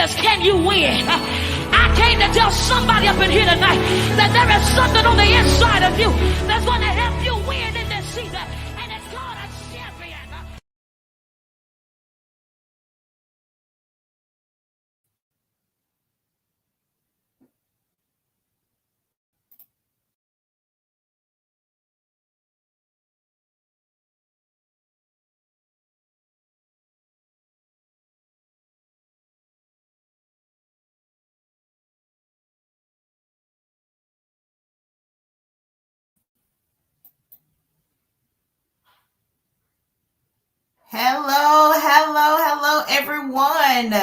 is, can you win? I came to tell somebody up in here tonight that there is something on the inside of you that's going to help you win in this season, and it's called a champion. Hello, everyone.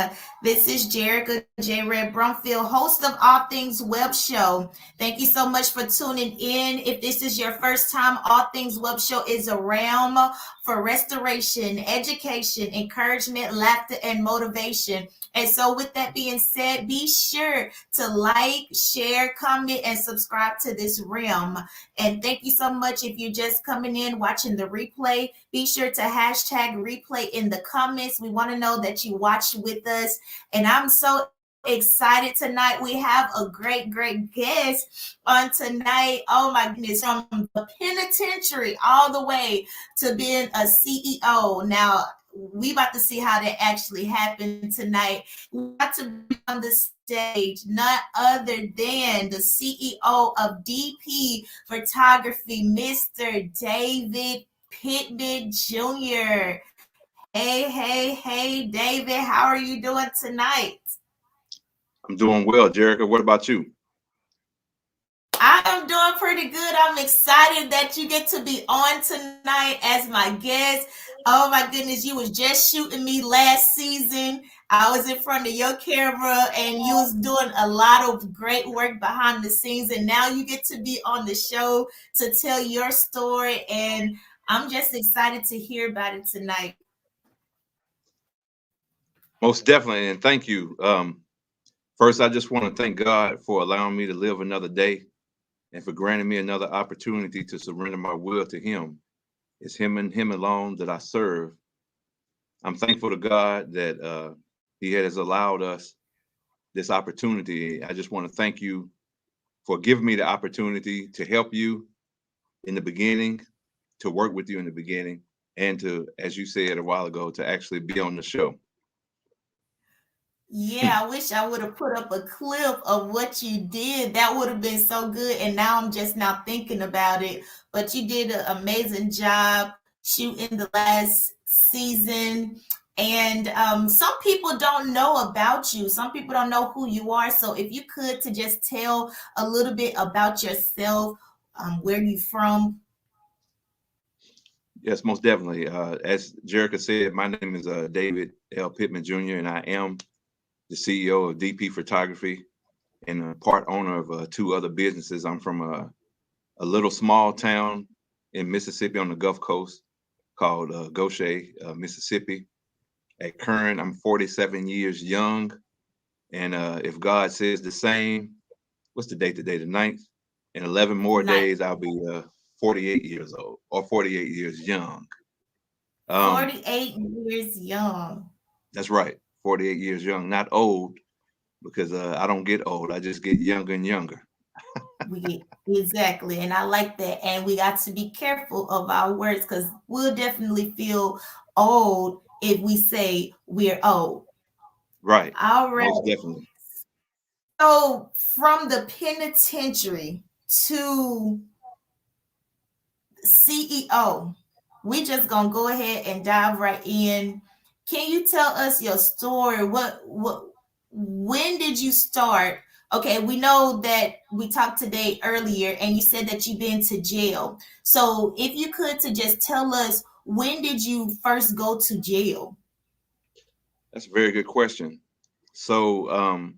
This is Jerica J. Red Brumfield, host of All Things Web Show. Thank you so much for tuning in. If this is your first time, All Things Web Show is a realm for restoration, education, encouragement, laughter, and motivation. And so with that being said, be sure to like, share, comment, and subscribe to this realm. And thank you so much. If you're just coming in, watching the replay, be sure to hashtag replay in the comments. We want to know that you watched with us. And I'm so excited tonight. We have a great guest on tonight. Oh my goodness, from the penitentiary all the way to being a CEO. Now, we about to see how that actually happened tonight. We got to be on the stage none other than the CEO of DP Photography, Mr. David Pittman Jr. Hey, David, how are you doing tonight? I'm doing well, Jerica. What about you? I am doing pretty good. I'm excited that you get to be on tonight as my guest. Oh my goodness, you was just shooting me last season. I was in front of your camera and you was doing a lot of great work behind the scenes. And now you get to be on the show to tell your story. And I'm just excited to hear about it tonight. Most definitely, and thank you. First, I just want to thank God for allowing me to live another day and for granting me another opportunity to surrender my will to Him. It's Him and Him alone that I serve. I'm thankful to God that He has allowed us this opportunity. I just want to thank you for giving me the opportunity to help you in the beginning, to work with you in the beginning, and to, as you said a while ago, to actually be on the show. Yeah, I wish I would have put up a clip of what you did. That would have been so good. And now I'm just now thinking about it. But you did an amazing job shooting the last season. And some people don't know about you. Some people don't know who you are. So if you could to just tell a little bit about yourself, where you from. Yes, most definitely. As Jerica said, my name is David L. Pittman Jr., and I am the CEO of DP Photography and a part owner of two other businesses. I'm from a little small town in Mississippi on the Gulf Coast called Goshen, Mississippi. At current, I'm 47 years young. And if God says the same, what's the date today? The 9th. In 11 more days, I'll be 48 years old or 48 years young. 48 years young. That's right. 48 years young, not old, because I don't get old. I just get younger and younger. Exactly, and I like that. And we got to be careful of our words because we'll definitely feel old if we say we're old. Right. All right. Most definitely. So from the penitentiary to CEO, we just gonna go ahead and dive right in. Can you tell us your story? When did you start? Okay, we know that we talked today earlier and you said that you've been to jail. So if you could to just tell us, when did you first go to jail? That's a very good question. So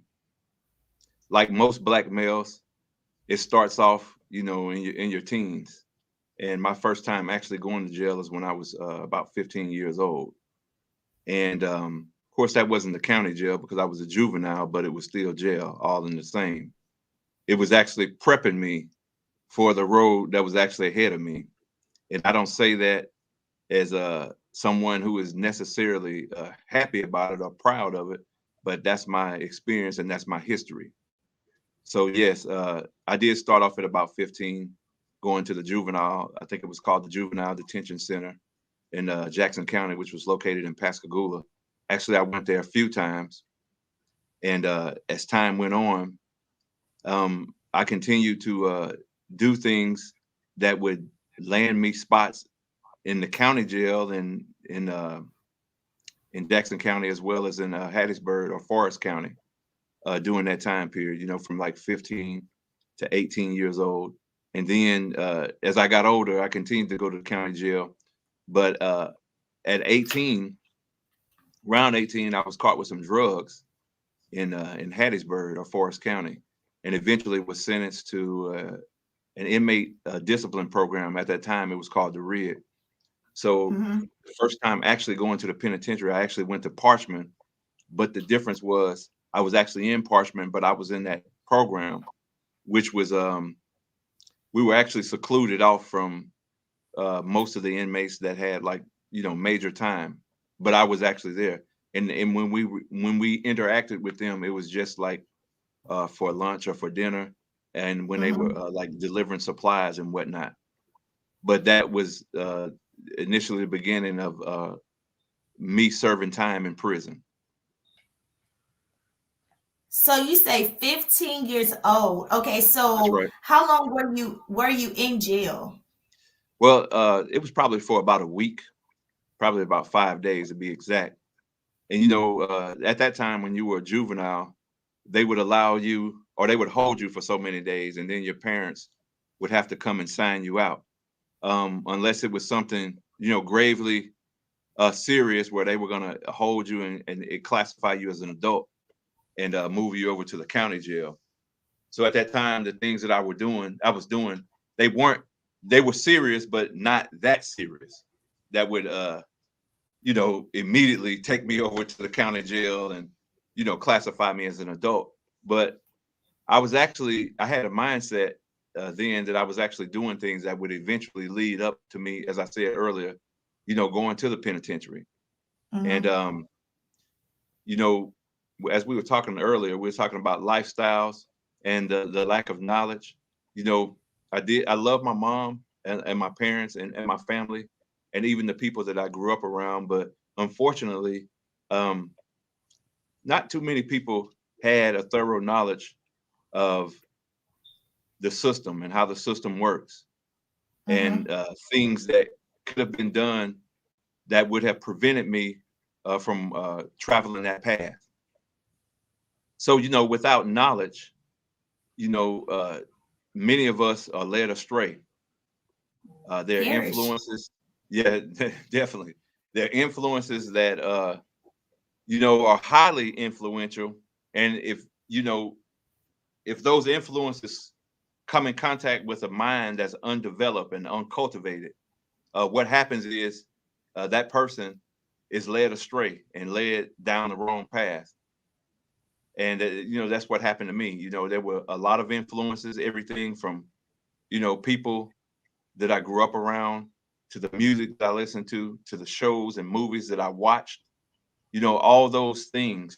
like most Black males, it starts off, in your teens. And my first time actually going to jail is when I was about 15 years old. And of course, that wasn't the county jail because I was a juvenile, but it was still jail, all in the same. It was actually prepping me for the road that was actually ahead of me. And I don't say that as someone who is necessarily happy about it or proud of it, but that's my experience and that's my history. So yes, I did start off at about 15, going to the juvenile. I think it was called the Juvenile Detention Center in Jackson County, which was located in Pascagoula. Actually, I went there a few times, and as time went on, I continued to do things that would land me spots in the county jail and in Jackson County, as well as in Hattiesburg or Forest County during that time period, from like 15 to 18 years old. And then as I got older, I continued to go to the county jail. But at 18, around 18, I was caught with some drugs in Hattiesburg or Forest County, and eventually was sentenced to an inmate discipline program. At that time, it was called the R.E.E.L.M. So the first time actually going to the penitentiary, I actually went to Parchman, but the difference was I was actually in Parchman, but I was in that program, which was we were actually secluded off from most of the inmates that had major time, but I was actually there. And when we interacted with them, it was just like for lunch or for dinner, and when they were like delivering supplies and whatnot. But that was initially the beginning of me serving time in prison. So you say 15 years old. Okay, That's so right. how long were you in jail? Well, it was probably for about a week, probably about 5 days to be exact. And at that time when you were a juvenile, they would allow you, or they would hold you for so many days, and then your parents would have to come and sign you out, unless it was something gravely serious, where they were going to hold you and it classify you as an adult and move you over to the county jail. So at that time, the things that I was doing, they were serious, but not that serious. That would immediately take me over to the county jail and classify me as an adult. But I had a mindset then that I was actually doing things that would eventually lead up to me, as I said earlier, going to the penitentiary. And as we were talking earlier, we were talking about lifestyles and the lack of knowledge. I love my mom and my parents and my family, and even the people that I grew up around. But unfortunately, not too many people had a thorough knowledge of the system and how the system works, and things that could have been done that would have prevented me from traveling that path. So, without knowledge, many of us are led astray. There are Perish. influences. Yeah, definitely. There are influences that, are highly influential. And if those influences come in contact with a mind that's undeveloped and uncultivated, what happens is that person is led astray and led down the wrong path. And that's what happened to me. There were a lot of influences, everything from people that I grew up around, to the music that I listened to the shows and movies that I watched. All those things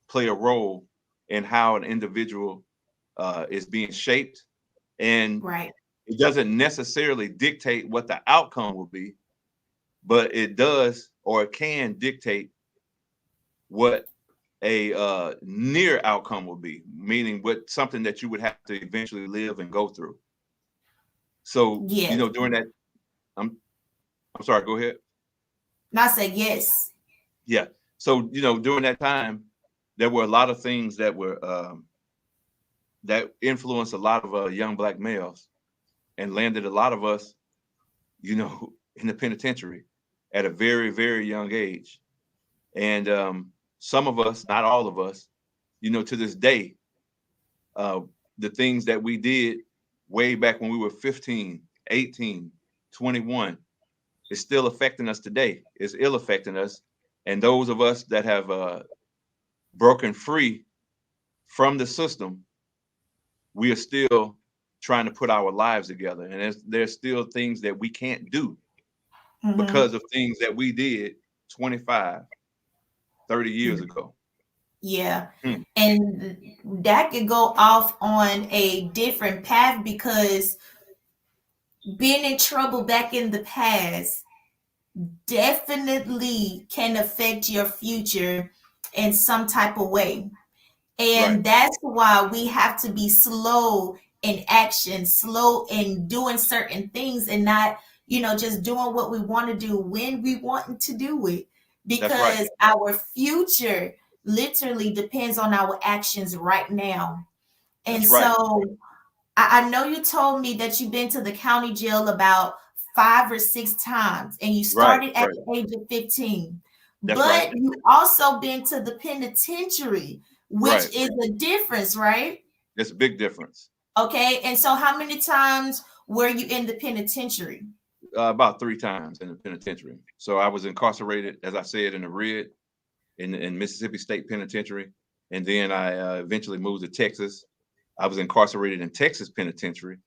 play a role in how an individual is being shaped, and Right. it doesn't necessarily dictate what the outcome will be, but it does, or it can dictate what a near outcome will be, meaning what something that you would have to eventually live and go through. So, Yes. during that, I'm sorry, go ahead. Not say yes. Yeah. So, during that time, there were a lot of things that were that influenced a lot of young Black males and landed a lot of us, in the penitentiary at a very, very young age. And some of us, not all of us, to this day, the things that we did way back when we were 15, 18, 21, is still affecting us today. It's ill affecting us. And those of us that have broken free from the system, we are still trying to put our lives together. And there's still things that we can't do because of things that we did 25, 30 years ago. Yeah. Hmm. And that could go off on a different path because being in trouble back in the past definitely can affect your future in some type of way. Right. And that's why we have to be slow in action, slow in doing certain things and not, just doing what we want to do when we want to do it. That's right. Because our future literally depends on our actions right now. And That's right. so I know you told me that you've been to the county jail about 5 or 6 times and you Right. started at Right. the age of 15. That's right. But you also been to the penitentiary, which Right. is a difference, right? It's a big difference. Okay. And so how many times were you in the penitentiary? About 3 times in the penitentiary. So I was incarcerated, as I said, in the R.E.E.L. in Mississippi State Penitentiary, and then I eventually moved to Texas. I was incarcerated in Texas Penitentiary,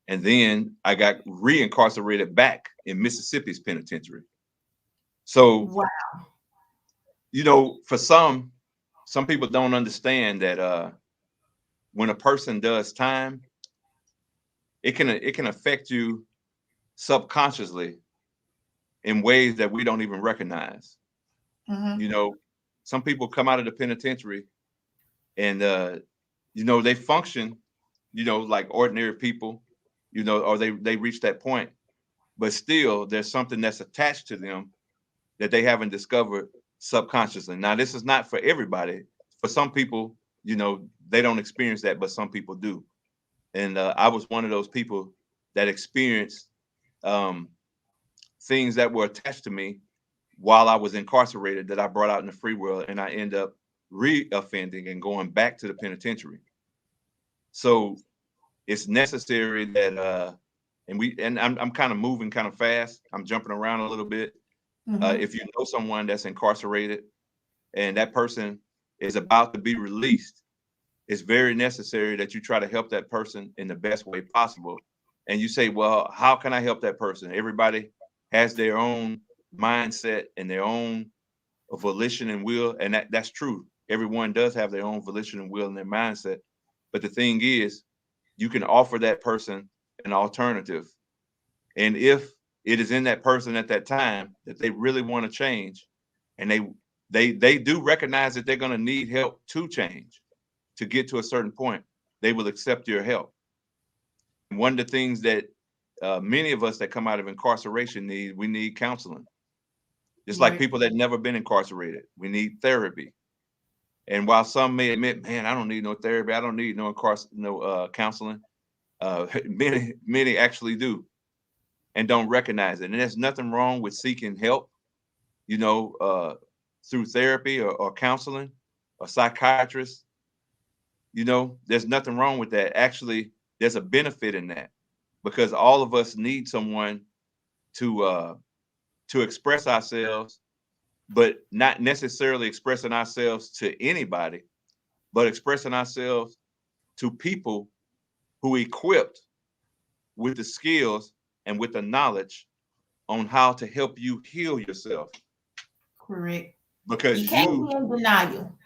and then I got reincarcerated back in Mississippi's penitentiary. So, Wow. for some people don't understand that when a person does time, it can affect you subconsciously in ways that we don't even recognize. You Hmm. know, some people come out of the penitentiary and they function, like ordinary people, or they reach that point, but still there's something that's attached to them that they haven't discovered subconsciously. Now, this is not for everybody. For some people, they don't experience that, but some people do. And I was one of those people that experienced um, things that were attached to me while I was incarcerated that I brought out in the free world, and I end up re-offending and going back to the penitentiary. So it's necessary that I'm kind of moving kind of fast. I'm jumping around a little bit. Hmm. If you know someone that's incarcerated and that person is about to be released, it's very necessary that you try to help that person in the best way possible. And you say, well, how can I help that person? Everybody has their own mindset and their own volition and will, and that's true. Everyone does have their own volition and will and their mindset. But the thing is, you can offer that person an alternative. And if it is in that person at that time that they really want to change, and they do recognize that they're going to need help to change, to get to a certain point, they will accept your help. And one of the things that many of us that come out of incarceration we need counseling. Just like Right. people that never been incarcerated, we need therapy. And while some may admit, man, I don't need no therapy, I don't need no counseling, many actually do and don't recognize it. And there's nothing wrong with seeking help, you know, uh, through therapy or counseling or psychiatrist. There's nothing wrong with that. Actually, there's a benefit in that because all of us need someone to uh, to express ourselves, but not necessarily expressing ourselves to anybody, but expressing ourselves to people who equipped with the skills and with the knowledge on how to help you heal yourself. Correct. You Because can't be in denial.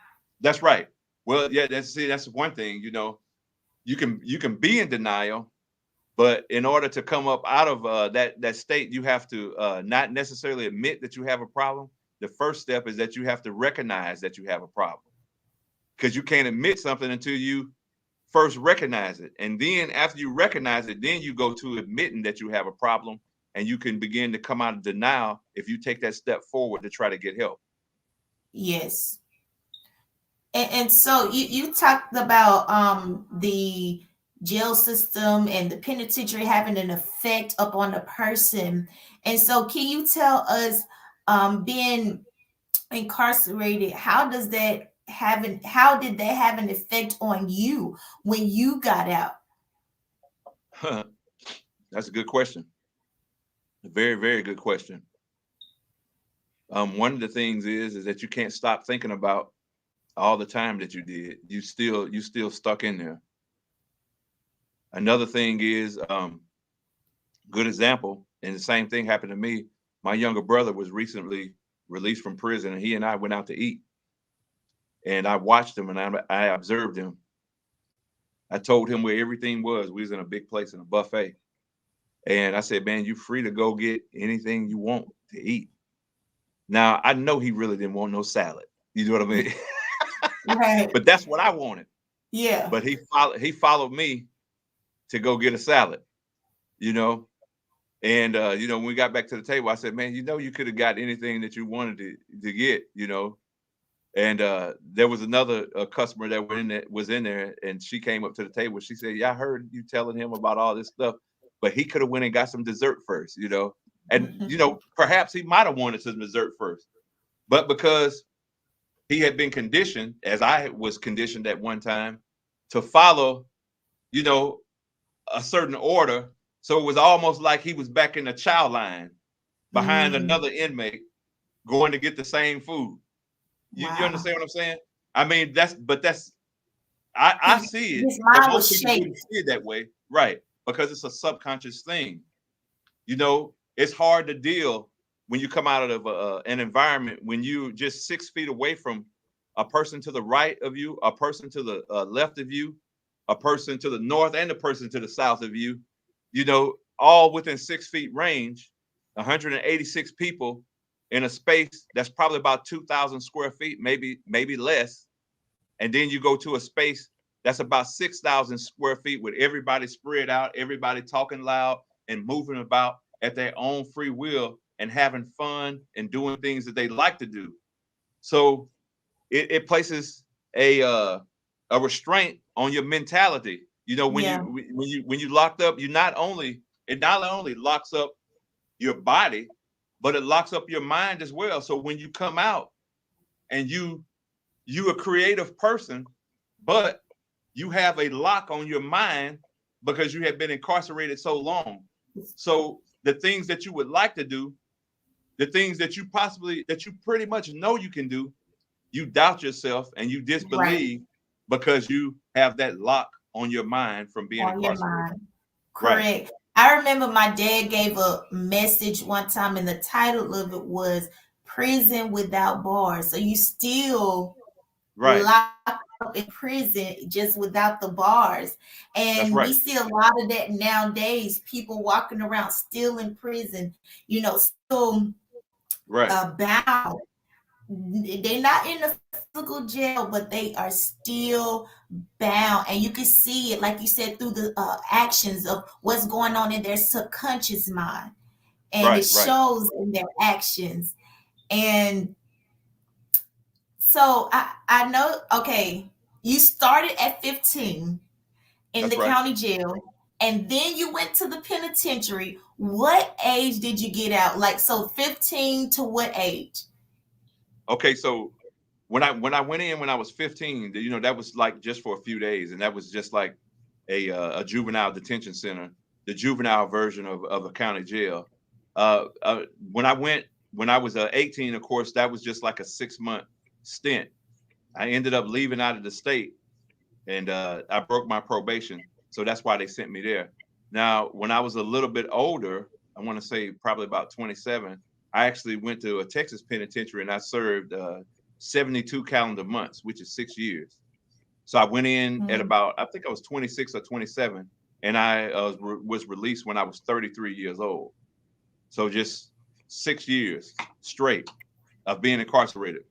that's right. Well, yeah, that's one thing. You can be in denial, but in order to come up out of that state, you have to not necessarily admit that you have a problem. The first step is that you have to recognize that you have a problem, because you can't admit something until you first recognize it. And then after you recognize it, then you go to admitting that you have a problem, and you can begin to come out of denial if you take that step forward to try to get help. Yes. And so you talked about the jail system and the penitentiary having an effect upon a person. And so can you tell us, being incarcerated, how did that have an effect on you when you got out? That's a good question. A very, very good question. One of the things is that you can't stop thinking about all the time that you did. You still stuck in there. Another thing is, good example, and the same thing happened to me. My younger brother was recently released from prison, and he and I went out to eat. And I watched him and I observed him. I told him where everything was. We was in a big place in a buffet. And I said, man, you free to go get anything you want to eat. Now, I know he really didn't want no salad. You know what I mean? Right. But that's what I wanted. Yeah. But he followed me to go get a salad, you know. And you know, when we got back to the table, I said, man, you know, you could have got anything that you wanted to get, you know. And there was another customer that was in there, and she came up to the table. She said, yeah, I heard you telling him about all this stuff, but he could have went and got some dessert first, you know. And you know, perhaps he might have wanted some dessert first, but because he had been conditioned, as I was conditioned at one time, to follow, you know, a certain order. So it was almost like he was back in the chow line behind another inmate going to get the same food. You understand what I'm saying? I mean, I see it, His but mind most was people wouldn't shaped. see it that way, right? Because it's a subconscious thing. You know, it's hard to deal when you come out of an environment when you just 6 feet away from a person to the right of you, a person to the left of you, a person to the north, and a person to the south of you. You know, all within 6 feet range, 186 people in a space that's probably about 2,000 square feet, maybe less. And then you go to a space that's about 6,000 square feet with everybody spread out, everybody talking loud and moving about at their own free will and having fun and doing things that they like to do. So it places a restraint on your mentality. You know, Yeah. when you locked up, it not only locks up your body, but it locks up your mind as well. So when you come out and you a creative person, but you have a lock on your mind because you have been incarcerated so long. So the things that you would like to do, the things that you pretty much know you can do, you doubt yourself and you Right. disbelieve because you have that lock on your mind from being On your incarcerated. mind. Right. Correct. I remember my dad gave a message one time, and the title of it was Prison Without Bars. So you still Right. locked up in prison just without the bars. That's And we right. see a lot of that nowadays, people walking around still in prison, you know, still Right. bound. They're not in the physical jail, but they are still bound. And you can see it, like you said, through the actions of what's going on in their subconscious mind. And it Right. Right. shows in their actions. And so I know, okay, you started at 15 in That's the right. county jail, and then you went to the penitentiary. What age did you get out? Like, so 15 to what age? Okay, so when I went in when I was 15, you know, that was like just for a few days, and that was just like a juvenile detention center, the juvenile version of a county jail. When I went when I was 18, of course, that was just like a 6-month stint. I ended up leaving out of the state, and I broke my probation, so that's why they sent me there. Now, when I was a little bit older, I want to say probably about 27, I actually went to a Texas penitentiary and I served 72 calendar months, which is 6 years. So I went in at about, I think I was 26 or 27, and I was released when I was 33 years old. So just 6 years straight of being incarcerated.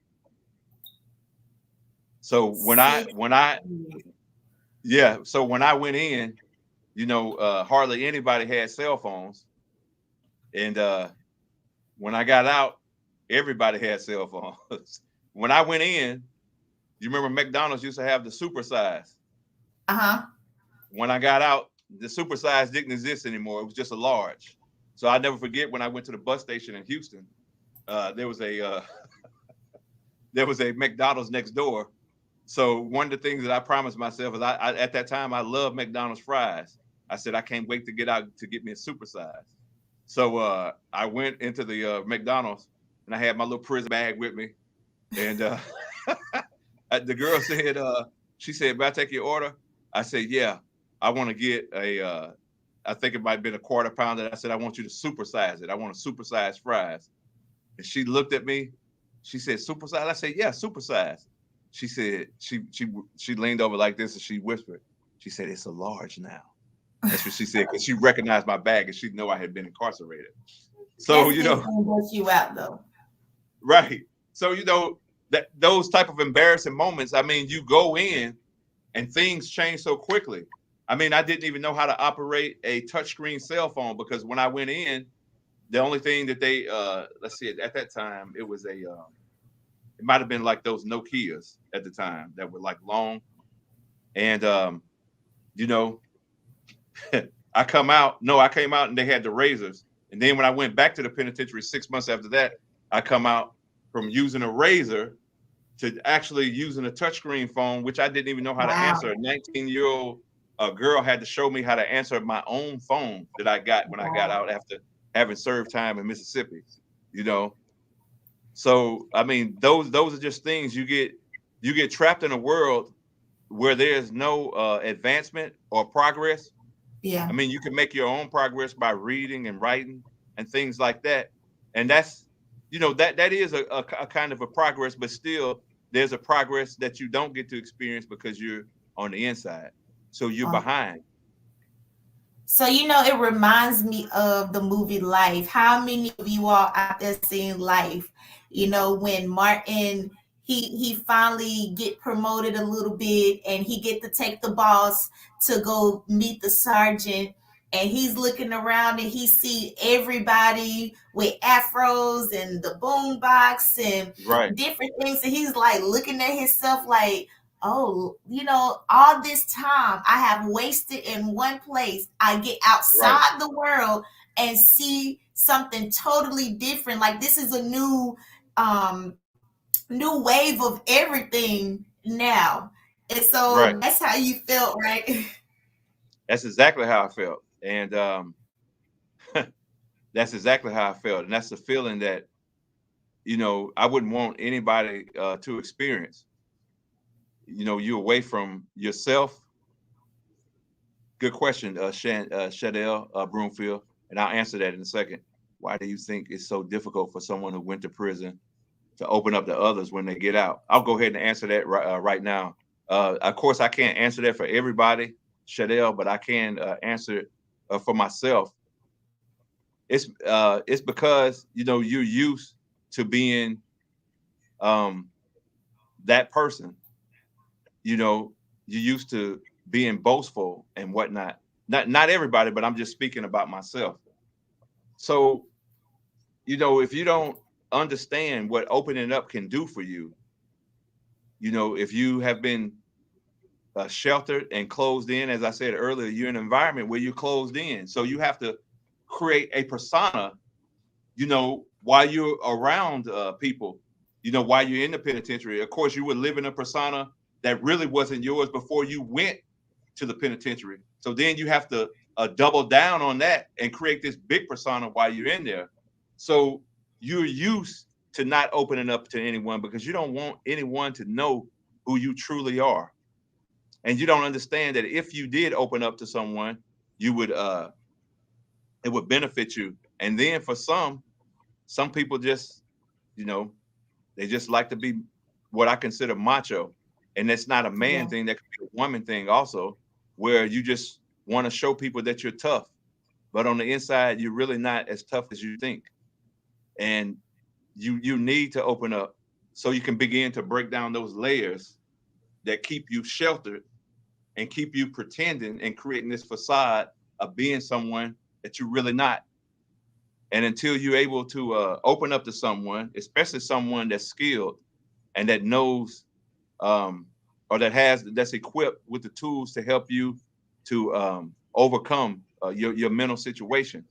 So Six. so when I went in, you know, hardly anybody had cell phones. And when I got out, everybody had cell phones. When I went in, you remember McDonald's used to have the super size. Uh-huh. When I got out, the super size didn't exist anymore. It was just a large. So I never forget when I went to the bus station in Houston, there was a there was a McDonald's next door. So one of the things that I promised myself is I at that time I loved McDonald's fries. I said I can't wait to get out to get me a super size. So I went into the McDonald's and I had my little prison bag with me. And the girl said, she said, "May I take your order?" I said, "Yeah, I want to get I think it might have been a quarter pounder." I said, "I want you to supersize it. I want a supersized fries." And she looked at me. She said, "Supersize?" I said, "Yeah, supersize." she said, she leaned over like this and she whispered, she said, "It's a large now." That's what she said, because she recognized my bag and she know I had been incarcerated. So, That's still gonna bust you out though. right. So, that those type of embarrassing moments, I mean, you go in and things change so quickly. I mean, I didn't even know how to operate a touchscreen cell phone, because when I went in, the only thing that they let's see, at that time it was it might have been like those Nokias at the time that were like long. And you know, I came out and they had the razors. And then when I went back to the penitentiary 6 months after that, I come out from using a razor to actually using a touchscreen phone, which I didn't even know how to Wow. answer. A 19-year-old girl had to show me how to answer my own phone that I got when I got Wow. out after having served time in Mississippi. You know, so I mean, those are just things you get trapped in a world where there's no advancement or progress. Yeah. I mean, you can make your own progress by reading and writing and things like that. And that's, that is a kind of a progress, but still there's a progress that you don't get to experience because you're on the inside. So you're Um, behind. So, it reminds me of the movie Life. How many of you all out there seeing Life? When Martin, he finally get promoted a little bit and he get to take the boss to go meet the sergeant, and he's looking around and he see everybody with afros and the boombox and Right, different things, and he's like looking at himself like, oh, all this time I have wasted in one place. I get right, outside the world and see something totally different. Like this is a um new wave of everything now. And so right. that's how you felt, right? That's exactly how I felt. And that's exactly how I felt. And that's the feeling that, I wouldn't want anybody to experience. You away from yourself. Good question, Shadell Broomfield, and I'll answer that in a second. Why do you think it's so difficult for someone who went to prison to open up to others when they get out? I'll go ahead and answer that right now. Of course, I can't answer that for everybody, Shadell, but I can answer it for myself. It's because you're used to being um, that person. You're used to being boastful and whatnot. Not everybody, but I'm just speaking about myself. So, if you don't understand what opening up can do for you, if you have been sheltered and closed in, as I said earlier, you're in an environment where you're closed in. So you have to create a persona, while you're around people, while you're in the penitentiary. Of course, you would live in a persona that really wasn't yours before you went to the penitentiary. So then you have to double down on that and create this big persona while you're in there. So you're used to not opening up to anyone because you don't want anyone to know who you truly are. And you don't understand that if you did open up to someone, you would it would benefit you. And then for some people just, you know, they just like to be what I consider macho. And that's not a man Yeah. thing, that could be a woman thing also, where you just want to show people that you're tough. But on the inside, you're really not as tough as you think. And you need to open up so you can begin to break down those layers that keep you sheltered and keep you pretending and creating this facade of being someone that you're really not. And until you're able to open up to someone, especially someone that's skilled and that knows or that's equipped with the tools to help you to overcome your mental situation,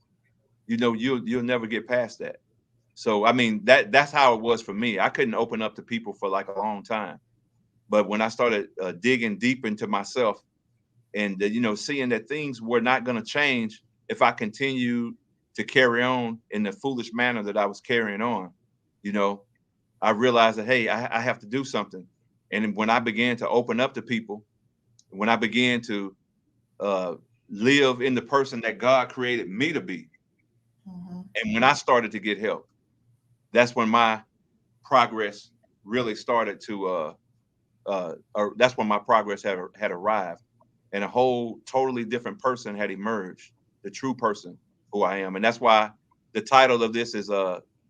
you'll never get past that. So I mean that's how it was for me. I couldn't open up to people for like a long time, but when I started digging deep into myself and seeing that things were not going to change if I continued to carry on in the foolish manner that I was carrying on, you know, I realized that hey, I have to do something. And when I began to open up to people, when I began to uh, live in the person that God created me to be, Mhm. and when I started to get help, that's when my progress really started to that's when my progress had arrived, and a whole totally different person had emerged, the true person who I am. And that's why the title of this is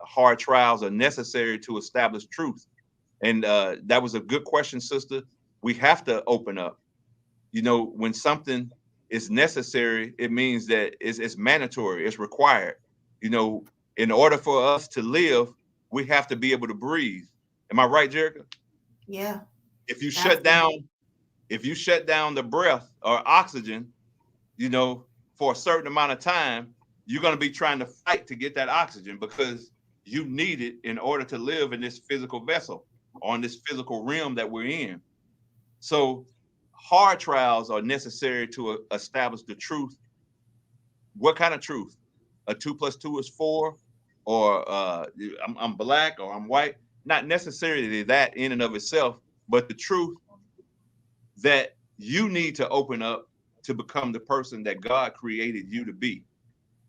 hard trials are necessary to establish truth. And that was a good question, sister. We have to open up. You know, when something is necessary, it means that it's mandatory, it's required. You know, in order for us to live, we have to be able to breathe. Am I right, Jerica? Yeah. If you shut Absolutely. down, if you shut down the breath or oxygen, you know, for a certain amount of time, you're going to be trying to fight to get that oxygen because you need it in order to live in this physical vessel, on this physical realm that we're in. So hard trials are necessary to establish the truth. What kind of truth? A 2 + 2 is 4, or I'm black or I'm white? Not necessarily that in and of itself, but the truth that you need to open up to become the person that God created you to be.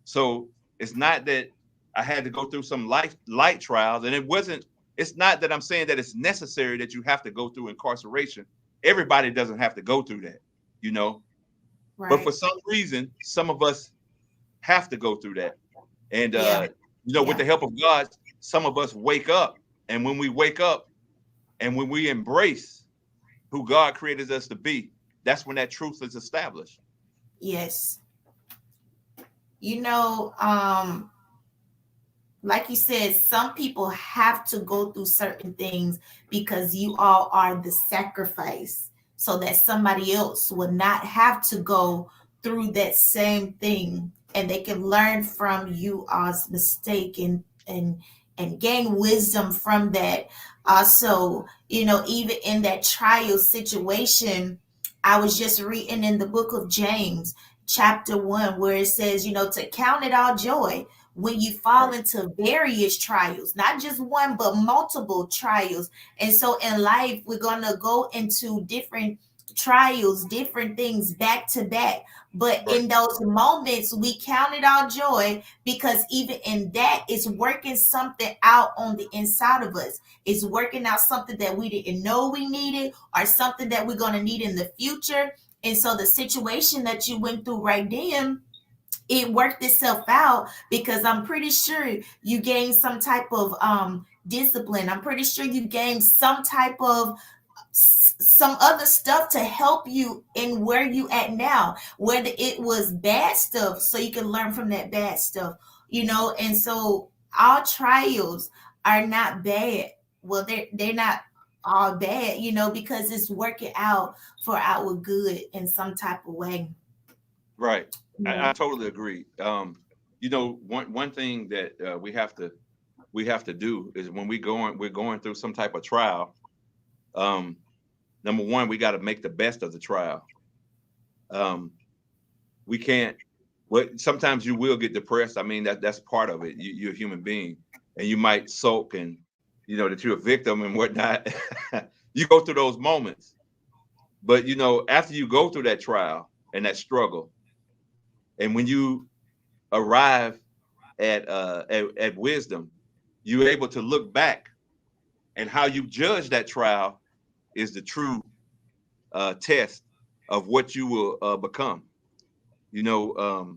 So it's not that I had to go through some light trials, and it's not that I'm saying that it's necessary that you have to go through incarceration. Everybody doesn't have to go through that, you know. But for Right. some reason, some of us have to go through that. And Yeah. with the Yeah. help of God, some of us wake up. And when we wake up and when we embrace who God created us to be, that's when that truth is established. Yes. You know, like you said, some people have to go through certain things because you all are the sacrifice so that somebody else will not have to go through that same thing, and they can learn from you all's mistake and gain wisdom from that. Also, you know, even in that trial situation, I was just reading in the book of James chapter 1 where it says, you know, to count it all joy when you fall Right. into various trials, not just one, but multiple trials. And so in life, we're going to go into different trials, different things back to back. But Right. in those moments, we count it all joy because even in that, it's working something out on the inside of us. It's working out something that we didn't know we needed or something that we're going to need in the future. And so the situation that you went through right then, it worked itself out because I'm pretty sure you gained some type of discipline. I'm pretty sure you gained some type of some other stuff to help you in where you at now, whether it was bad stuff so you can learn from that bad stuff, you know. And so our trials are not bad. Well, they're not all bad, you know, because it's working out for our good in some type of way, Right. you I know. totally agree. One thing that we have to do is when we're going through some type of trial. Um, Number one, we got to make the best of the trial. Um, we can't. What sometimes you will get depressed. I mean that's part of it. You're a human being, and you might sulk and that you're a victim and whatnot. You go through those moments, but after you go through that trial and that struggle, and when you arrive at wisdom, you're able to look back, and how you judge that trial is the true test of what you will become. You know,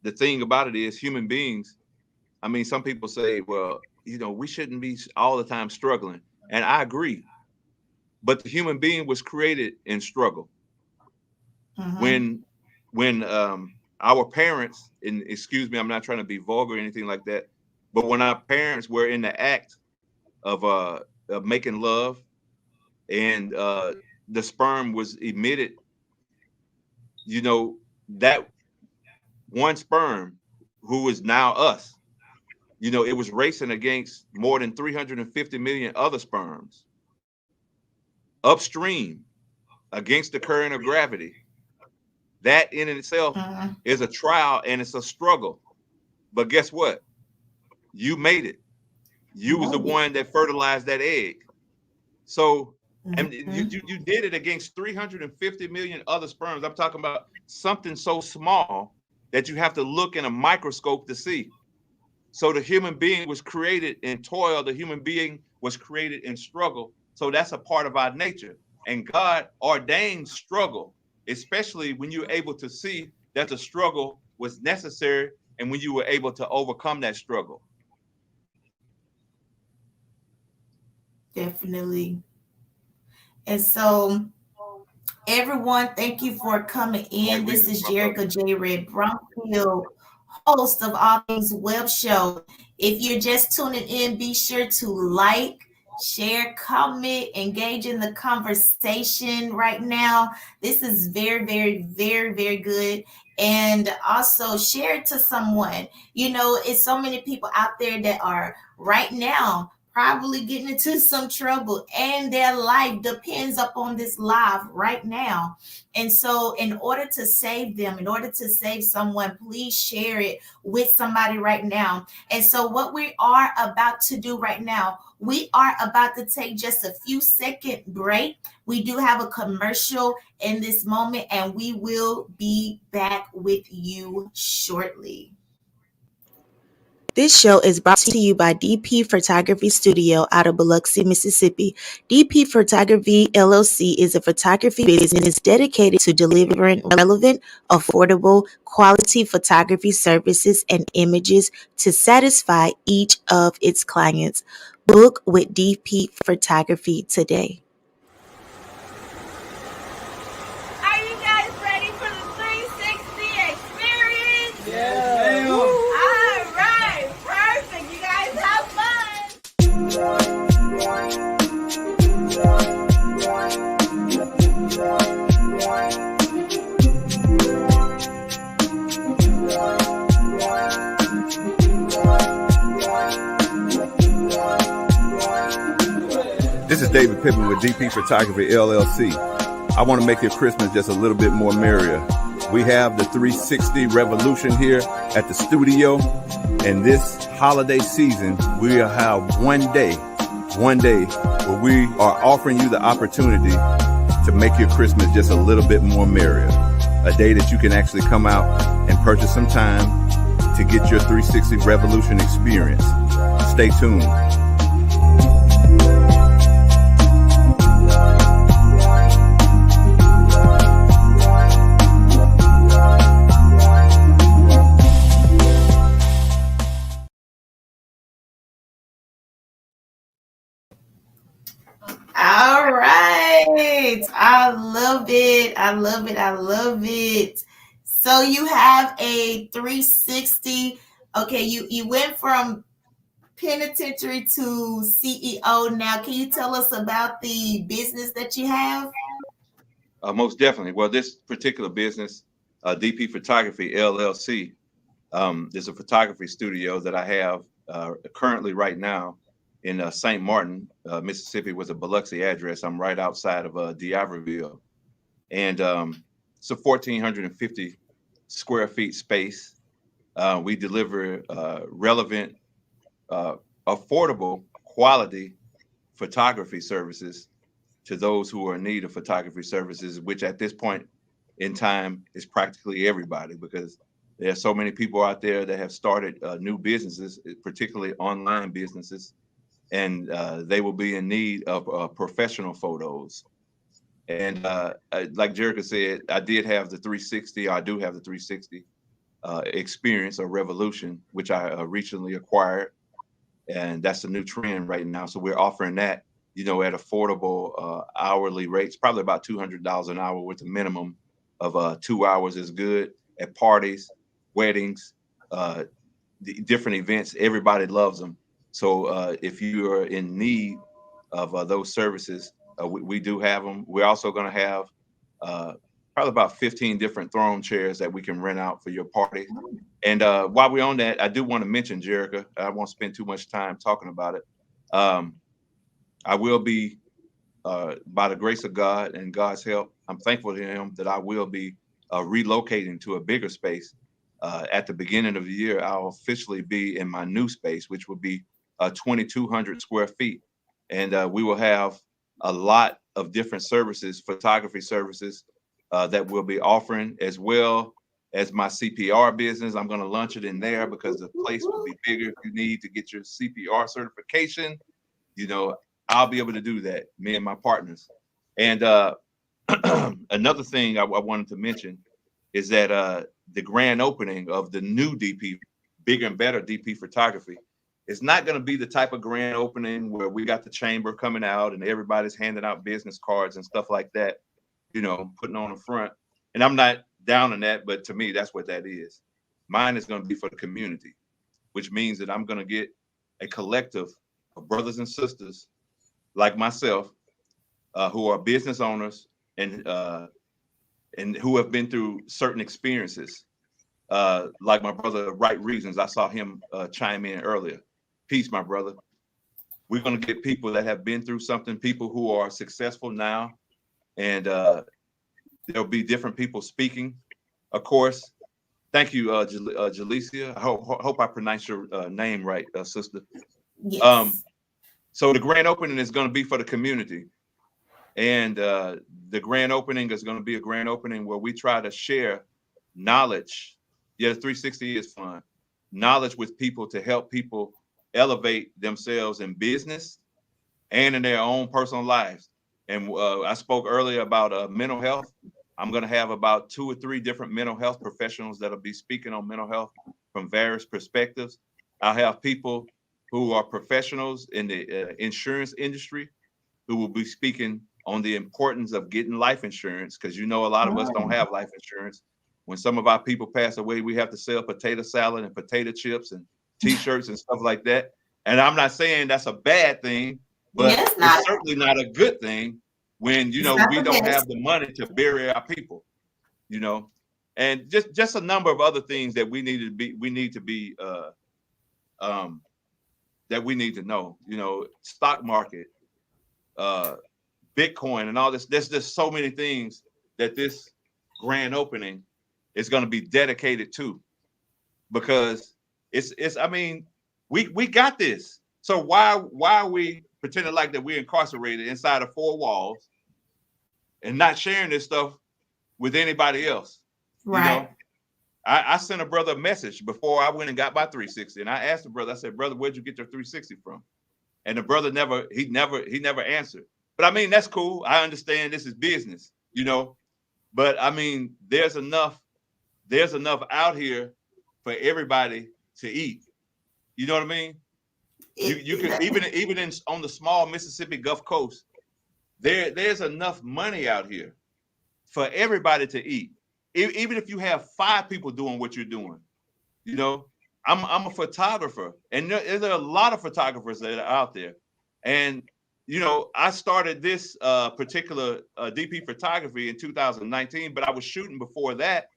the thing about it is human beings. I mean, some people say, well, we shouldn't be all the time struggling. And I agree. But the human being was created in struggle. Mm-hmm. When our parents, and excuse me, I'm not trying to be vulgar or anything like that, but when our parents were in the act of making love, and the sperm was emitted, that one sperm, who is now us, it was racing against more than 350 million other sperms upstream against the current of gravity. That in itself Mm-hmm. is a trial and it's a struggle. But guess what? You made it. You You was the made it. one that fertilized that egg. So, and you, Mm-hmm. you, you did it against 350 million other sperms. I'm talking about something so small that you have to look in a microscope to see. So the human being was created in toil. The human being was created in struggle So that's a part of our nature. And God ordained struggle, especially when you're able to see that the struggle was necessary and when you were able to overcome that struggle. Definitely. And so, everyone, thank you for coming in. This is Jerica J. Red Brumfield, host of All Things Web Show. If you're just tuning in, be sure to like, share, comment, engage in the conversation right now. This is very, very, very, very good. And also share it to someone. You know, it's so many people out there that are right now probably getting into some trouble, and their life depends upon this live right now. And so, in order to save them, in order to save someone, please share it with somebody right now. And so, what we are about to do right now, we are about to take just a few second break. We do have a commercial in this moment, and we will be back with you shortly. This show is brought to you by DP Photography Studio out of Biloxi, Mississippi. DP Photography LLC is a photography business dedicated to delivering relevant, affordable, quality photography services and images to satisfy each of its clients. Book with DP Photography today. Are you guys ready for the 360 experience? Yes, ma'am. All right, perfect. You guys have fun. This is David Pittman with DP Photography LLC. I want to make your Christmas just a little bit more merrier. We have the 360 revolution here at the studio. And this holiday season, we'll have one day where we are offering you the opportunity to make your Christmas just a little bit more merrier. A day that you can actually come out and purchase some time to get your 360 revolution experience. Stay tuned. All right. I love it. I love it. I love it. So you have a 360. Okay, you went from penitentiary to CEO now. Can you tell us about the business that you have? Most definitely. Well, this particular business, DP Photography LLC, is a photography studio that I have currently right now in St. Martin, Mississippi, was a Biloxi address. I'm right outside of D'Iberville. And it's a 1,450 square feet space. We deliver relevant, affordable, quality photography services to those who are in need of photography services, which at this point in time is practically everybody, because there are so many people out there that have started new businesses, particularly online businesses, and they will be in need of professional photos. And like Jerica said, I did have the 360. I do have the 360 experience or revolution, which I recently acquired. And that's the new trend right now. So we're offering that, you know, at affordable hourly rates, probably about $200 an hour with a minimum of 2 hours is good at parties, weddings, different events. Everybody loves them. So if you are in need of those services, we do have them. We're also going to have probably about 15 different throne chairs that we can rent out for your party. And while we're on that, I do want to mention, Jerica, I won't spend too much time talking about it. I will be, by the grace of God and God's help, I'm thankful to him that I will be relocating to a bigger space. At the beginning of the year, I'll officially be in my new space, which will be 2,200 square feet. And we will have a lot of different services, photography services that we'll be offering, as well as my CPR business. I'm going to launch it in there because the place will be bigger. If you need to get your CPR certification, you know, I'll be able to do that, me and my partners. And another thing I wanted to mention is that the grand opening of the new DP, bigger and better DP photography, is not going to be the type of grand opening where we got the chamber coming out and everybody's handing out business cards and stuff like that, you know, putting on the front. And I'm not down on that, but to me, that's what that is. Mine is going to be for the community, which means that I'm going to get a collective of brothers and sisters like myself, who are business owners and who have been through certain experiences, like my brother, Right Reasons. I saw him chime in earlier. Peace, my brother. We're going to get people that have been through something, people who are successful now, and there'll be different people speaking, of course. Thank you, Jalecia. I hope I pronounced your name right, sister. Yes. So the grand opening is going to be for the community. And the grand opening is going to be a grand opening where we try to share knowledge. Yeah, 360 is fun. Knowledge with people to help people elevate themselves in business and in their own personal lives. And I spoke earlier about mental health. I'm going to have about 2 or 3 different mental health professionals that'll be speaking on mental health from various perspectives. I'll have people who are professionals in the insurance industry who will be speaking on the importance of getting life insurance, because you know a lot of us don't have life insurance. When some of our people pass away, we have to sell potato salad and potato chips and T-shirts and stuff like that. And I'm not saying that's a bad thing, but it's certainly not a good thing when, you know, we don't have the money to bury our people, you know. And just a number of other things that we need to know, you know, stock market, Bitcoin and all this. There's just so many things that this grand opening is going to be dedicated to, because it's I mean, we got this. So why are we pretending like that we're incarcerated inside of 4 walls and not sharing this stuff with anybody else? Right. You know, I sent a brother a message before I went and got my 360, and I asked the brother, I said, brother, where'd you get your 360 from? And the brother never answered. But I mean, that's cool. I understand this is business, you know. But I mean, there's enough out here for everybody to eat. You know what I mean? You can even on the small Mississippi Gulf Coast, there's enough money out here for everybody to eat. Even if you have 5 people doing what you're doing, you know. I'm a photographer, and there are a lot of photographers that are out there. And you know, I started this particular DP photography in 2019, but I was shooting before that.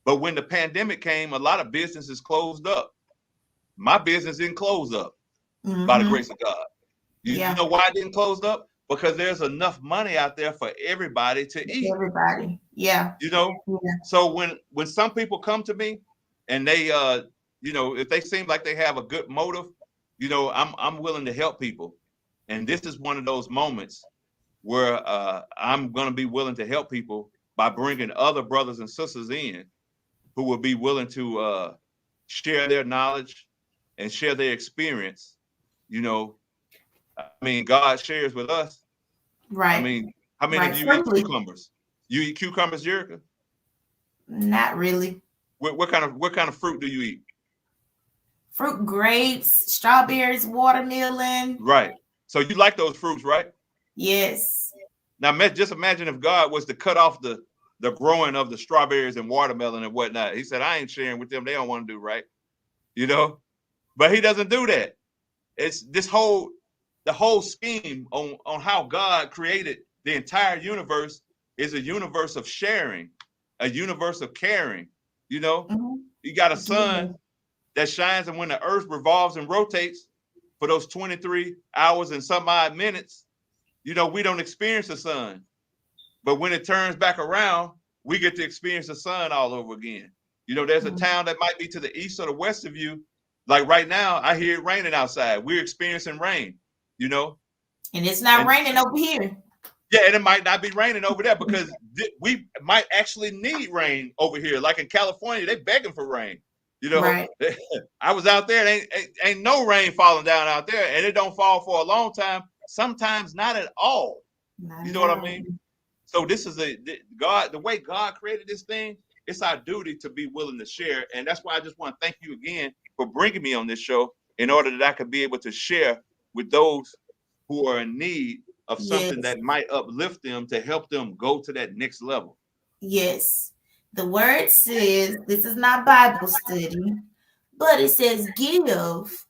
But when the pandemic came, a lot of businesses closed up. My business didn't close up by the grace of God. You know why it didn't close up? Because there's enough money out there for everybody to eat. Everybody, yeah. You know, so when some people come to me and they, you know, if they seem like they have a good motive, you know, I'm willing to help people. And this is one of those moments where I'm going to be willing to help people by bringing other brothers and sisters in who will be willing to share their knowledge and share their experience. You know, I mean, God shares with us. Right. I mean, how many of you eat cucumbers? You eat cucumbers, Jerica? Not really. What kind of fruit do you eat? Fruit, grapes, strawberries, watermelon. Right. So you like those fruits, right? Yes. Now, just imagine if God was to cut off the growing of the strawberries and watermelon and whatnot. He said, I ain't sharing with them. They don't want to do right. You know, but he doesn't do that. It's the whole scheme on how God created the entire universe is a universe of sharing, a universe of caring. You know, you got a sun that shines, and when the earth revolves and rotates for those 23 hours and some odd minutes, you know, we don't experience the sun. But when it turns back around, we get to experience the sun all over again. You know, there's a town that might be to the east or the west of you. Like right now, I hear it raining outside. We're experiencing rain, you know. And it's not raining over here. Yeah, and it might not be raining over there because we might actually need rain over here. Like in California, they're begging for rain. You know, right. I was out there, ain't no rain falling down out there, and it don't fall for a long time. sometimes not at all. You know what I mean? So this is God, the way God created this thing, it's our duty to be willing to share. And that's why I just want to thank you again for bringing me on this show in order that I could be able to share with those who are in need of something that might uplift them to help them go to that next level. Yes. The word says, this is not Bible study, but it says, give.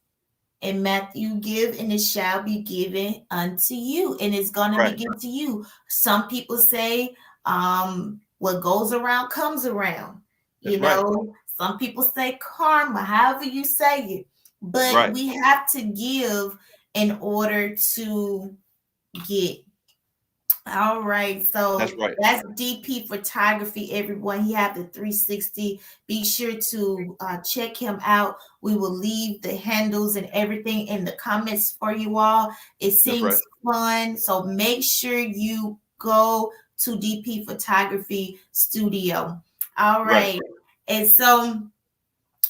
In Matthew, give and it shall be given unto you, and it's going to be given to you. Some people say, what goes around comes around. Some people say karma, however you say it. But we have to give in order to get. All right, so that's DP Photography, everyone. He have the 360. Be sure to check him out. We will leave the handles and everything in the comments for you all. It seems fun, so make sure you go to DP Photography Studio. All right, and so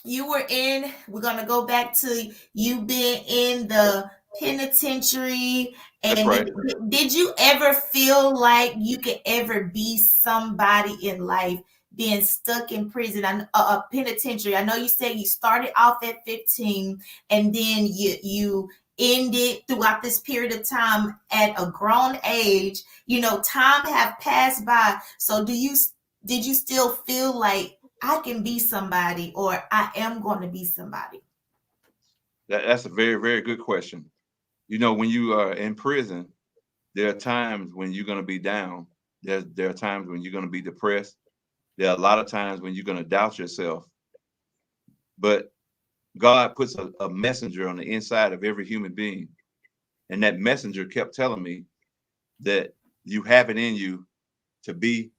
we're gonna go back to you being in the penitentiary. And did you ever feel like you could ever be somebody in life being stuck in prison, a penitentiary? I know you said you started off at 15 and then you ended throughout this period of time at a grown age. Time have passed by. So did you still feel like I can be somebody, or I am going to be somebody? That's a very, very good question. When you are in prison, there are times when you're going to be down. There are times when you're going to be depressed. There are a lot of times when you're going to doubt yourself. But God puts a messenger on the inside of every human being. And that messenger kept telling me that you have it in you to be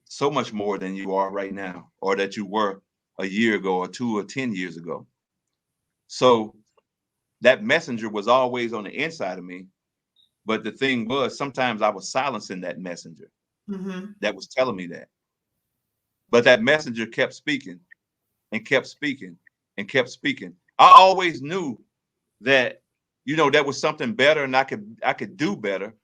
so much more than you are right now, or that you were a year ago or 2 or 10 years ago. So that messenger was always on the inside of me. But the thing was, sometimes I was silencing that messenger that was telling me that. But that messenger kept speaking and kept speaking and kept speaking. I always knew that, that was something better and I could do better.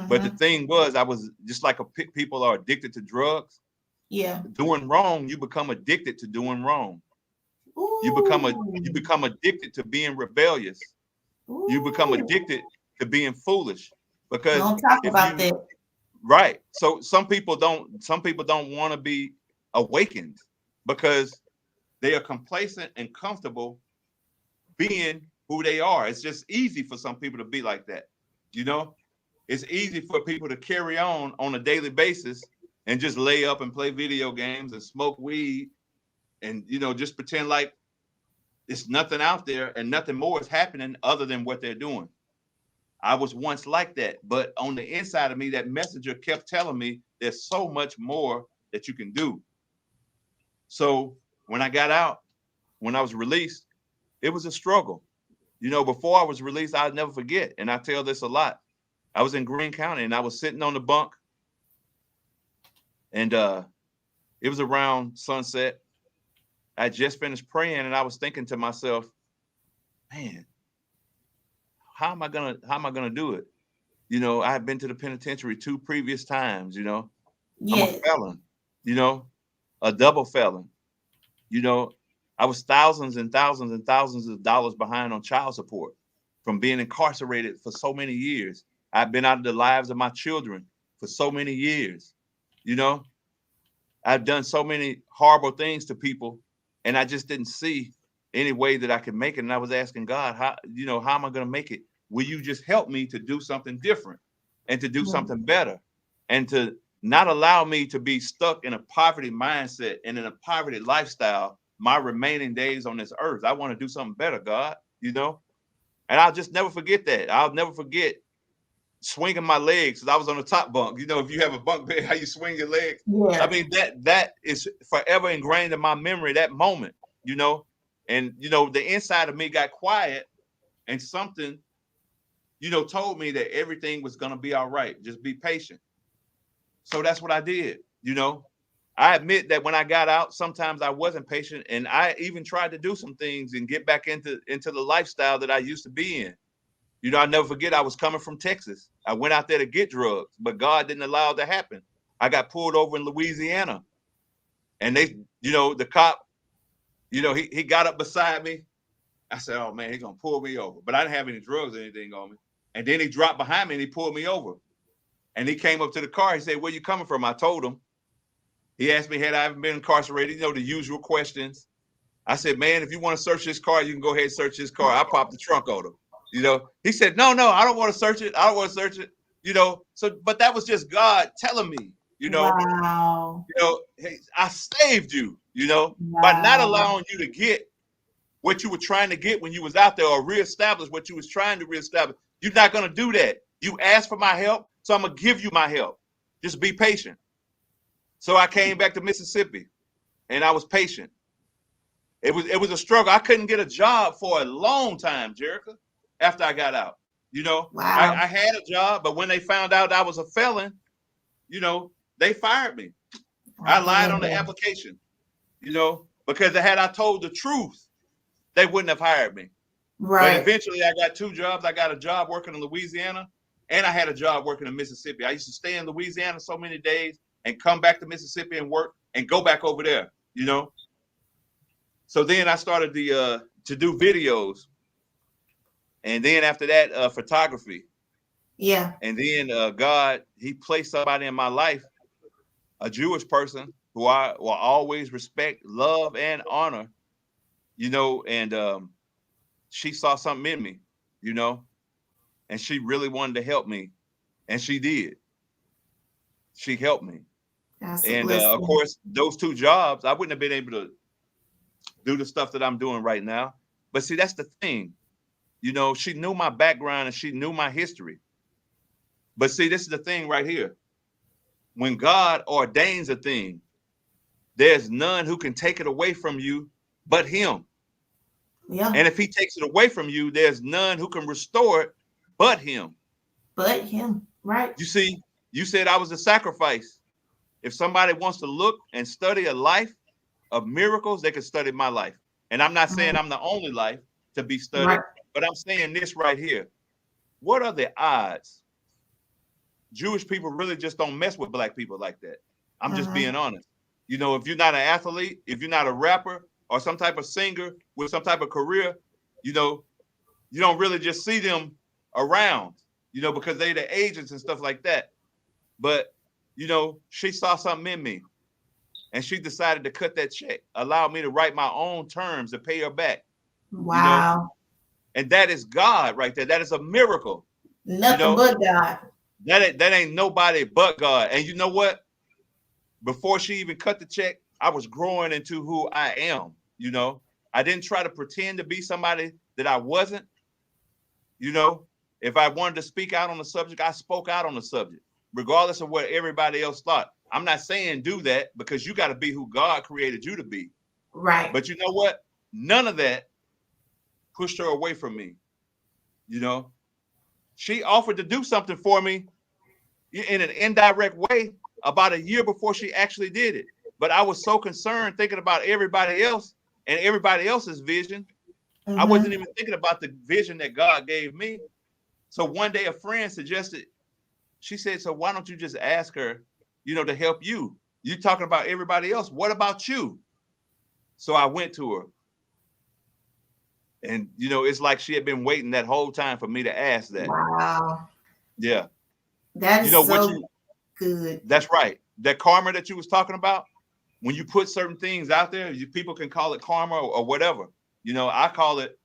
But the thing was, I was just like people are addicted to drugs. Yeah. Doing wrong, you become addicted to doing wrong. Ooh. You become addicted to being rebellious. Ooh. You become addicted to being foolish. Because don't talk about that. Right. So some people don't want to be awakened because they are complacent and comfortable being who they are. It's just easy for some people to be like that. It's easy for people to carry on a daily basis and just lay up and play video games and smoke weed and, just pretend like it's nothing out there and nothing more is happening other than what they're doing. I was once like that, but on the inside of me, that messenger kept telling me there's so much more that you can do. So when I got out, when I was released, it was a struggle. Before I was released, I'll never forget. And I tell this a lot. I was in Greene County and I was sitting on the bunk and it was around sunset. I just finished praying and I was thinking to myself, man, how am I gonna do it? I had been to the penitentiary 2 previous times, I'm a felon, a double felon. I was thousands and thousands and thousands of dollars behind on child support from being incarcerated for so many years. I've been out of the lives of my children for so many years. I've done so many horrible things to people and I just didn't see any way that I could make it. And I was asking God, how am I going to make it? Will you just help me to do something different and to do something better and to not allow me to be stuck in a poverty mindset and in a poverty lifestyle my remaining days on this earth? I want to do something better, God, and I'll just never forget that. I'll never forget swinging my legs because I was on the top bunk. If you have a bunk bed, how you swing your legs. Yeah. I mean, that is forever ingrained in my memory, that moment, and, the inside of me got quiet and something, told me that everything was going to be all right. Just be patient. So that's what I did. I admit that when I got out, sometimes I wasn't patient and I even tried to do some things and get back into the lifestyle that I used to be in. You know, I'll never forget, I was coming from Texas. I went out there to get drugs, but God didn't allow it to happen. I got pulled over in Louisiana, and they, you know, the cop, you know, he got up beside me. I said, oh man, he's gonna pull me over. But I didn't have any drugs or anything on me. And then he dropped behind me and he pulled me over. And he came up to the car. He said, where you coming from? I told him. He asked me, had I ever been incarcerated? You know, the usual questions. I said, man, if you want to search this car, you can go ahead and search this car. I popped the trunk on him. You know, he said, no, I don't want to search it. I don't want to search it. You know, so, but that was just God telling me, you know, wow. You know, hey, I saved you, you know, Wow. by not allowing you to get what you were trying to get when you was out there, or reestablish what you was trying to reestablish. You're not going to do that. You asked for my help, so I'm going to give you my help. Just be patient. So I came back to Mississippi, and I was patient. It was a struggle. I couldn't get a job for a long time, Jerica, after I got out. You know, wow. I had a job, but when they found out I was a felon, you know, they fired me. I lied on the application, you know, because had I told the truth, they wouldn't have hired me. Right. But eventually I got two jobs. I got a job working in Louisiana, and I had a job working in Mississippi. I used to stay in Louisiana so many days and come back to Mississippi and work and go back over there, you know. So then I started to do videos. And then after that, photography. Yeah. And then God, he placed somebody in my life, a Jewish person who I will always respect, love, and honor, you know, and she saw something in me, you know, and she really wanted to help me. And she did. She helped me. That's and of course, those two jobs, I wouldn't have been able to do the stuff that I'm doing right now. But see, that's the thing. You know, she knew my background and she knew my history. But see, this is the thing right here. When God ordains a thing, there's none who can take it away from you but him. Yeah. And if he takes it away from you, there's none who can restore it but him. But him, right? You see, you said I was a sacrifice. If somebody wants to look and study a life of miracles, they can study my life. And I'm not saying I'm the only life to be studied, right. But I'm saying this right here. What are the odds? Jewish people really just don't mess with black people like that. I'm just being honest. You know, if you're not an athlete, if you're not a rapper or some type of singer with some type of career, you know, you don't really just see them around, you know, because they're the agents and stuff like that. But, you know, she saw something in me and she decided to cut that check, allow me to write my own terms to pay her back. Wow. You know? And that is God right there. That is a miracle. Nothing but God. That ain't nobody but God. And you know what? Before she even cut the check, I was growing into who I am. You know, I didn't try to pretend to be somebody that I wasn't. You know, if I wanted to speak out on the subject, I spoke out on the subject, regardless of what everybody else thought. I'm not saying do that, because you got to be who God created you to be. Right. But you know what? None of that pushed her away from me. You know, she offered to do something for me in an indirect way about a year before she actually did it. But I was so concerned thinking about everybody else and everybody else's vision. I wasn't even thinking about the vision that God gave me. So one day a friend suggested, she said, so why don't you just ask her, you know, to help you? You're talking about everybody else. What about you? So I went to her. And, you know, it's like she had been waiting that whole time for me to ask that. Wow. Yeah. That is good. That's right. That karma that you was talking about, when you put certain things out there, people can call it karma or whatever. You know, I call it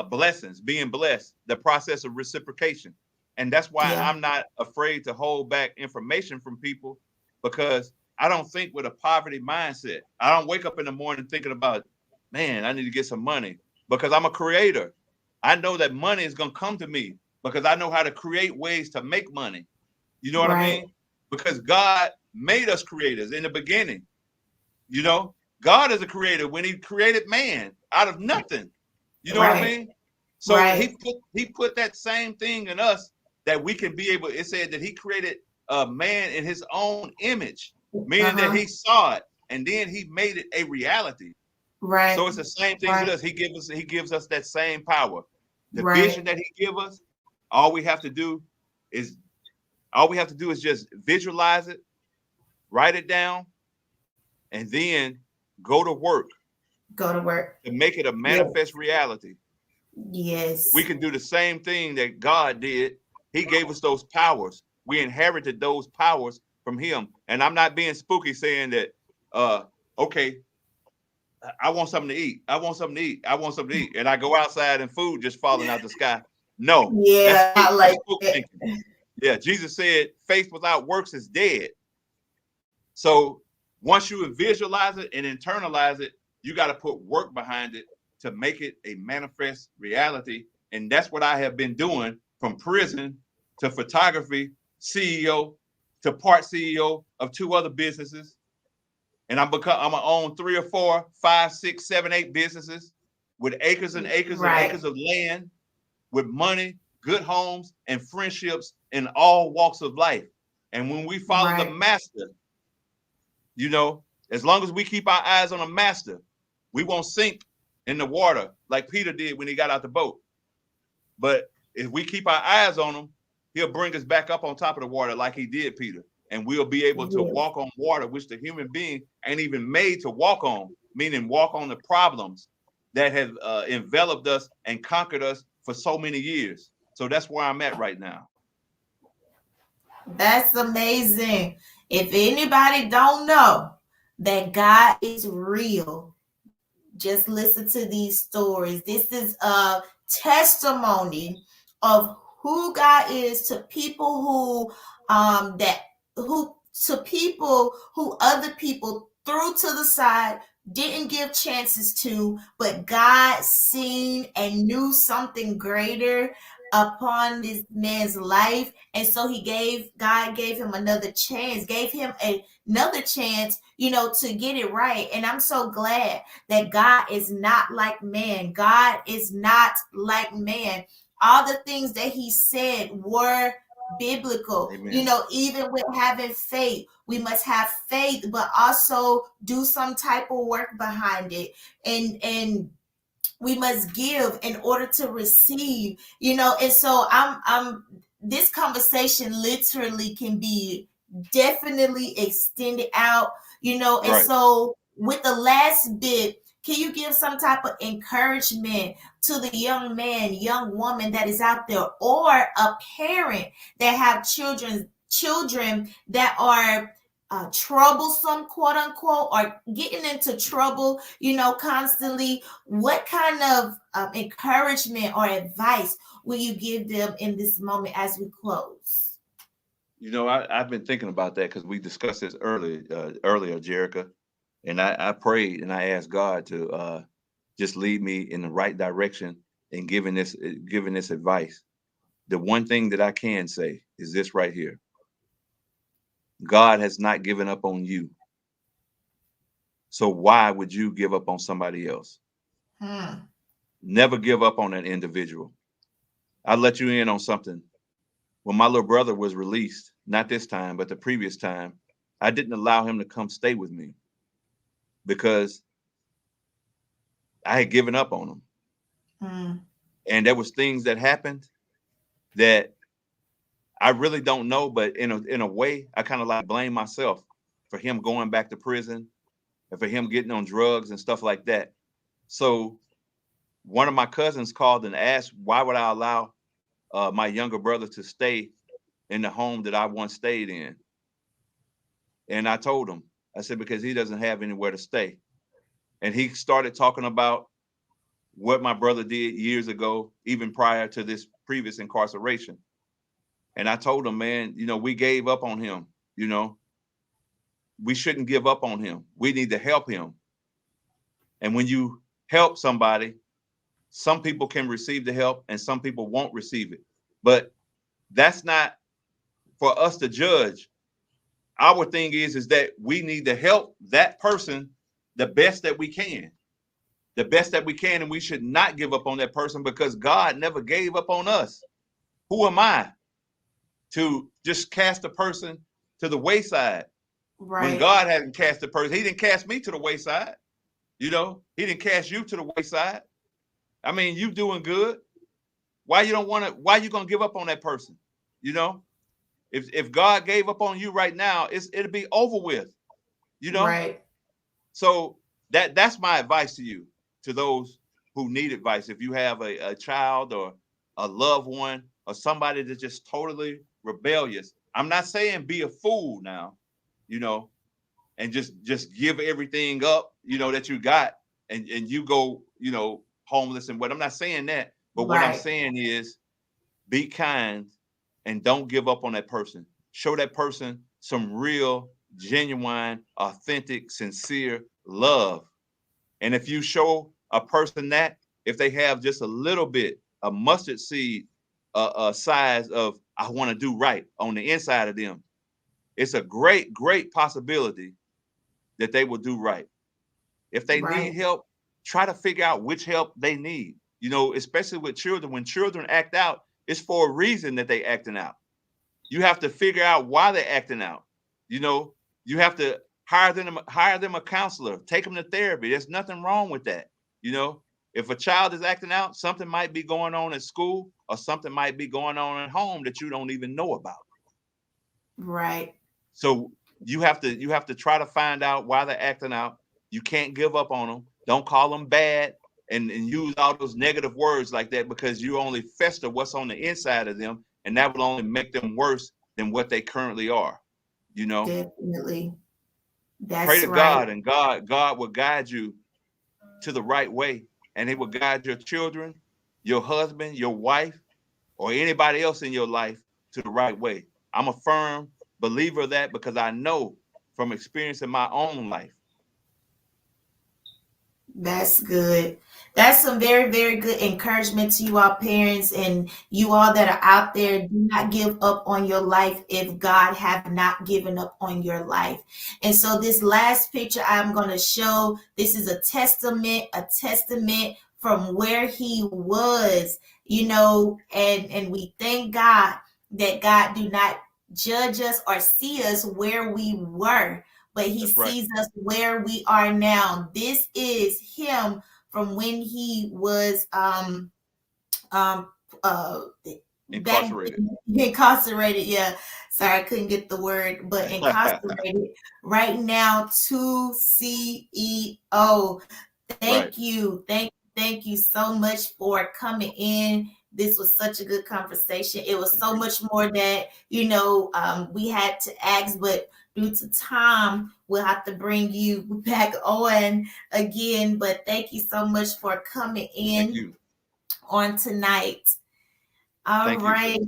blessings, being blessed, the process of reciprocation. And that's why I'm not afraid to hold back information from people, because I don't think with a poverty mindset. I don't wake up in the morning thinking about, man, I need to get some money, because I'm a creator. I know that money is going to come to me because I know how to create ways to make money. You know what I mean? Because God made us creators in the beginning. You know, God is a creator when he created man out of nothing. You know what I mean? So he put that same thing in us that we can be able, it said that he created a man in his own image, meaning that he saw it and then he made it a reality. Right. So it's the same thing with us. He gives us that same power. The Right. vision that he give us, all we have to do is just visualize it, write it down, and then go to work Go to work. to make it a manifest reality. Yes. We can do the same thing that God did. He gave us those powers. We inherited those powers from him. And I'm not being spooky saying that, okay, I want something to eat. I want something to eat. I want something to eat. And I go outside and food just falling out the sky. No, Yeah, I like spook it. thinking. Yeah, Jesus said faith without works is dead. So once you visualize it and internalize it, you got to put work behind it to make it a manifest reality. And that's what I have been doing from prison to photography, CEO to part CEO of 2 other businesses. And I'm gonna own 3 or 4, 5, 6, 7, 8 businesses with acres and acres and acres of land, with money, good homes, and friendships in all walks of life. And when we follow the master, you know, as long as we keep our eyes on the master, we won't sink in the water like Peter did when he got out the boat. But if we keep our eyes on him, he'll bring us back up on top of the water like he did Peter. And we'll be able to walk on water, which the human being ain't even made to walk on, meaning walk on the problems that have enveloped us and conquered us for so many years. So that's where I'm at right now. That's amazing. If anybody don't know that God is real, just listen to these stories. This is a testimony of who God is to people who people who other people threw to the side, didn't give chances to, but God seen and knew something greater upon this man's life. And so God gave him another chance, to get it right. And I'm so glad that God is not like man. God is not like man. All the things that he said were biblical. Amen. Even with having faith, we must have faith, but also do some type of work behind it. And we must give in order to receive, and so I'm this conversation literally can be definitely extended out, and so with the last bit, can you give some type of encouragement to the young man, young woman that is out there, or a parent that have children that are troublesome, quote unquote, or getting into trouble, constantly? What kind of encouragement or advice will you give them in this moment as we close? I've been thinking about that because we discussed this earlier, Jerica, and I prayed and I asked God to just lead me in the right direction in giving this advice. The one thing that I can say is this right here: God has not given up on you. So why would you give up on somebody else? Never give up on an individual. I'll let you in on something. When my little brother was released, not this time, but the previous time, I didn't allow him to come stay with me because I had given up on him. And there was things that happened that I really don't know, but in a way, I kind of like blame myself for him going back to prison and for him getting on drugs and stuff like that. So one of my cousins called and asked, why would I allow my younger brother to stay in the home that I once stayed in? And I told him, I said, because he doesn't have anywhere to stay. And he started talking about what my brother did years ago, even prior to this previous incarceration. And I told him, man, we gave up on him. We shouldn't give up on him. We need to help him. And when you help somebody, some people can receive the help and some people won't receive it. But that's not for us to judge. Our thing is that we need to help that person the best that we can. The best that we can, and we should not give up on that person because God never gave up on us. Who am I to just cast a person to the wayside? When God hadn't cast a person, he didn't cast me to the wayside. He didn't cast you to the wayside. I mean, you doing good. Why you gonna give up on that person? You know, if God gave up on you right now, it'll be over with. You know, Right. So that's my advice to you, to those who need advice. If you have a child or a loved one or somebody that's just totally rebellious, I'm not saying be a fool now, you know, and just give everything up, you know, that you got and you go, you know, homeless and what. I'm not saying that, but what I'm Right. saying is be kind and don't give up on that person. Show that person some real, genuine, authentic, sincere love. And if you show a person that, if they have just a little bit, a mustard seed size of I want to do right on the inside of them, it's a great, great possibility that they will do right. If they need help, try to figure out which help they need. You know, especially with children, when children act out, it's for a reason that they acting out. You have to figure out why they're acting out. You know, you have to hire them a counselor, take them to therapy. There's nothing wrong with that. You know, if a child is acting out, something might be going on at school or something might be going on at home that you don't even know about. Right. So you have to try to find out why they're acting out. You can't give up on them. Don't call them bad and use all those negative words like that, because you only fester what's on the inside of them, and that will only make them worse than what they currently are. You know, Definitely. That's pray to right. God, and God will guide you to the right way, and He will guide your children, your husband, your wife, or anybody else in your life to the right way. I'm a firm believer of that because I know from experience in my own life. That's good. That's some very, very good encouragement to you all parents and you all that are out there. Do not give up on your life if God have not given up on your life. And so this last picture I'm going to show, this is a testament from where he was, you know, and we thank God that God do not judge us or see us where we were, but he sees us where we are now. This is him from when he was incarcerated. Yeah, sorry, I couldn't get the word, but incarcerated. Right now to CEO. Thank you so much for coming in. This was such a good conversation. It was so much more that, you know, we had to ask, but due to time, we'll have to bring you back on again. But thank you so much for coming in on tonight. All right.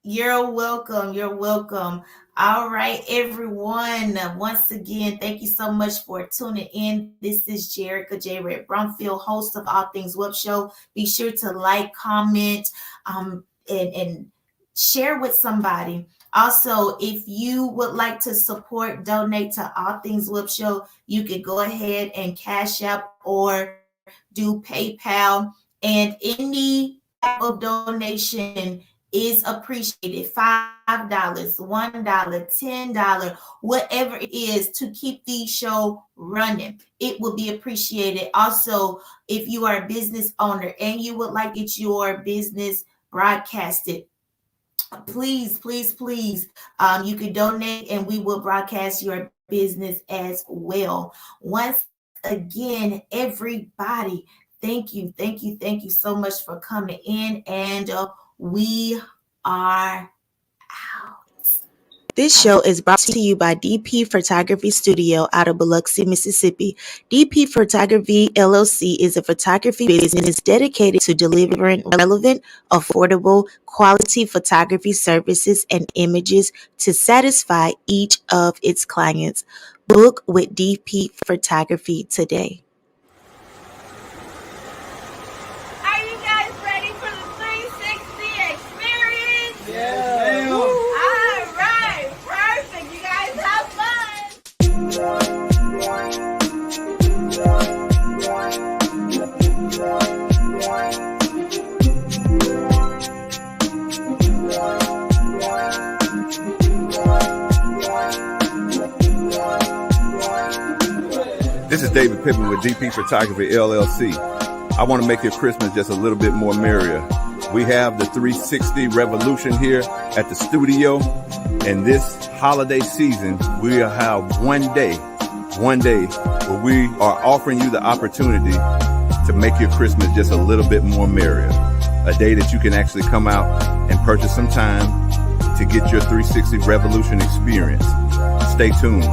You're welcome. You're welcome. All right, everyone. Once again, thank you so much for tuning in. This is Jerica J. Red Brumfield, host of All Things Web Show. Be sure to like, comment, and share with somebody. Also, if you would like to support, donate to All Things Web Show, you can go ahead and Cash App or do PayPal. And any type of donation is appreciated. $5, $1, $10, whatever it is to keep the show running, it will be appreciated. Also, if you are a business owner and you would like it your business broadcasted, please, you can donate and we will broadcast your business as well. Once again, everybody, thank you so much for coming in, and we are out. This show is brought to you by DP Photography Studio out of Biloxi, Mississippi. DP Photography LLC is a photography business dedicated to delivering relevant, affordable, quality photography services and images to satisfy each of its clients. Book with DP Photography today. Are you guys ready for the 360 experience? Yeah. All right, perfect. You guys have fun. This is David Pittman with DP Photography LLC. I want to make your Christmas just a little bit more merrier. We have the 360 Revolution here at the studio. And this holiday season, we'll have one day where we are offering you the opportunity to make your Christmas just a little bit more merrier. A day that you can actually come out and purchase some time to get your 360 Revolution experience. Stay tuned.